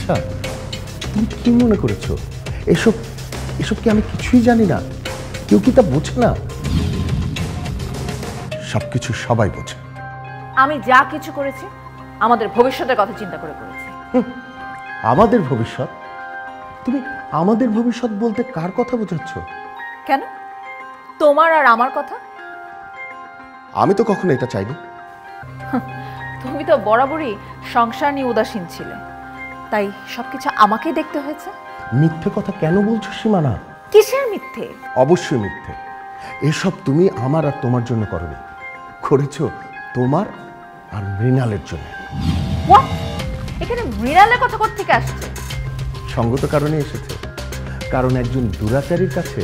আচ্ছা তুমি কি মনে করেছো এসব এসব কি আমি কিছুই জানি না? কেউ কি তা বোঝে না? সবকিছু সবাই বোঝে। আমি যা কিছু করেছি আমাদের ভবিষ্যতের কথা চিন্তা করে করেছি। আমাদের ভবিষ্যৎ? তুমি আমাদের ভবিষ্যৎ বলতে কার কথা বোঝাচ্ছ? কেন, তোমার আর আমার কথা? আমি তো কখনো এটা চাইনি। তুমি তো বরাবরই সংসার নিয়ে উদাসীন ছিলে, তাই সবকিছু আমাকেই দেখতে হয়েছে। মিথ্যে কথা কেন বলছো সীমানা? কিসের মিথ্যে? অবশ্যই মিথ্যে। এসব তুমি আমার আর তোমার জন্য করনি, করেছো তোমার আর মৃণালের জন্য। হোয়াট? এখানে মৃণালের কথা কোত্থেকে আসছে? সঙ্গত কারণে এসেছে। কারণ একজন দুরাচারীর কাছে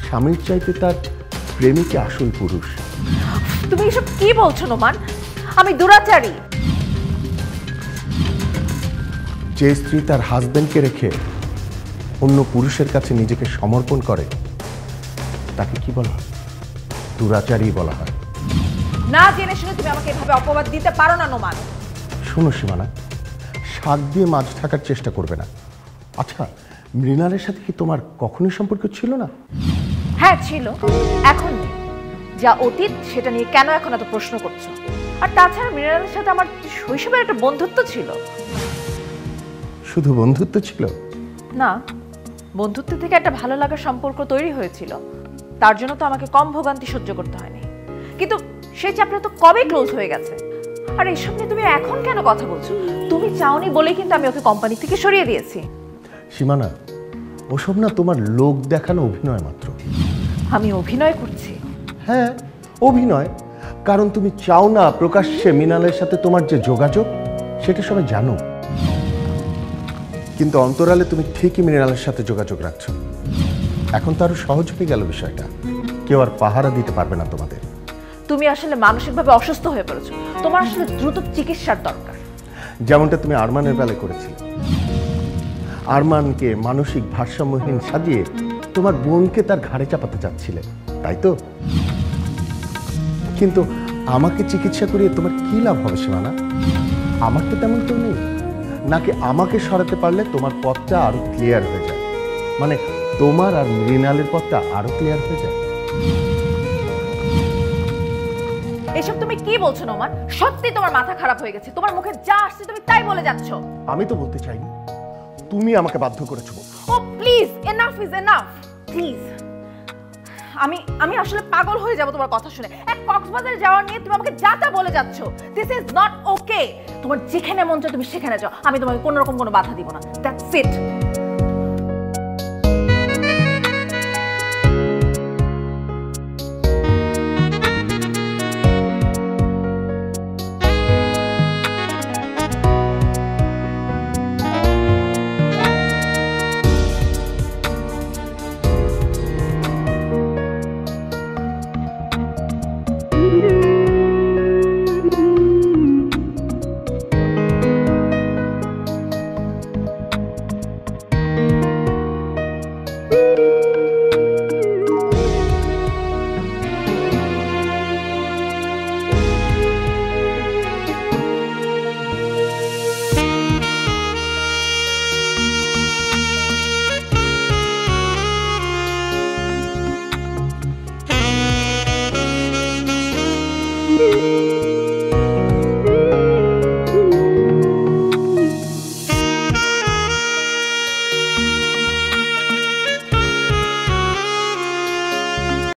স্বামীর চাইতে তার প্রেমিকই আসল পুরুষ। তুমি এসব কি বলছো নোমান? আমি দুরাচারী? যে স্ত্রী তার হাজবেন্ডকে রেখে অন্য পুরুষের কাছে নিজেকে সমর্পণ করে তাকে কি বলা হয়? দুরাচারী বলা হয়। না জেনে শুনে তুমি আমাকে এভাবে অপবাদ দিতে পারো না নোমান। শোনো সীমানা, শাক দিয়ে মাছ থাকার চেষ্টা করবে না। আচ্ছা, মৃণালের সাথে কি তোমার কখনোই সম্পর্ক ছিল না? হ্যাঁ ছিল, এখন নেই। যা অতীত সেটা নিয়ে কেন এখন এত প্রশ্ন করছো? আর তাছাড়া মৃণালের সাথে আমার শৈশবের একটা বন্ধুত্ব ছিল। শুধু বন্ধুত্ব ছিল? না, বন্ধুত্ব থেকে একটা ভালো লাগার সম্পর্ক তৈরি হয়েছিল। তার জন্য তো আমাকে কম ভোগান্তি সহ্য করতে হয়নি। কিন্তু সেই চ্যাপ্টার তো কবে ক্লোজ হয়ে গেছে। আর এসব নিয়ে তুমি এখন কেন কথা বলছো? তুমি চাওনি বলেই কিন্তু আমি ওকে কোম্পানি থেকে সরিয়ে দিয়েছি। সীমানা, ওসব না তোমার লোক দেখানো অভিনয় মাত্র। আমি অভিনয় করছি? হ্যাঁ, অভিনয়। কারণ তুমি চাও না প্রকাশ্যে মৃণালের সাথে তোমার যে যোগাযোগ সেটা সবাই জানো। কিন্তু অন্তরালে তুমি ঠিকই মৃণালের সাথে যোগাযোগ রাখছো। এখন তো আরো সহজ হয়ে গেল বিষয়টা। কেউ আর পাহারা দিতে পারবে না তোমাদের। তুমি আসলে মানসিকভাবে অসুস্থ হয়ে পড়েছো। তোমার আসলে দ্রুত চিকিৎসার দরকার। যেমনটা তুমি আরমানের বেলায় করেছিলে। আরমানকে মানসিক ভারসাম্যহীন সাজিয়ে তোমার বোনকে তার ঘাড়ে চাপাতে চাচ্ছিলে, তাই তো? কিন্তু আমাকে চিকিৎসা করিয়ে তোমার কি লাভ হবে সীমানা? আমার তো তেমন কেউ নেই। নাকি আমাকে সরাতে পারলে তোমার পথটা আরো ক্লিয়ার হয়ে যায়? মানে তোমার আর মৃণালের পথটা আরো ক্লিয়ার হয়ে যায়। এসব তুমি কি বলছো নোমান? সত্যি তোমার মাথা খারাপ হয়ে গেছে। তোমার মুখে যা আসছে তুমি তাই বলে যাচ্ছ। আমি তো বলতে চাইনি, তুমি আমাকে বাধ্য করেছো। Oh please, enough is enough, please. আমি আসলে পাগল হয়ে যাব তোমার কথা শুনে। এক কক্সবাজারে যাওয়ার নিয়ে তুমি আমাকে যা তা বলে যাচ্ছ। This is not okay. তোমার যেখানে মন চায় তুমি সেখানে যাও, আমি তোমাকে কোনো রকম কোনো বাধা দিব না। That's it.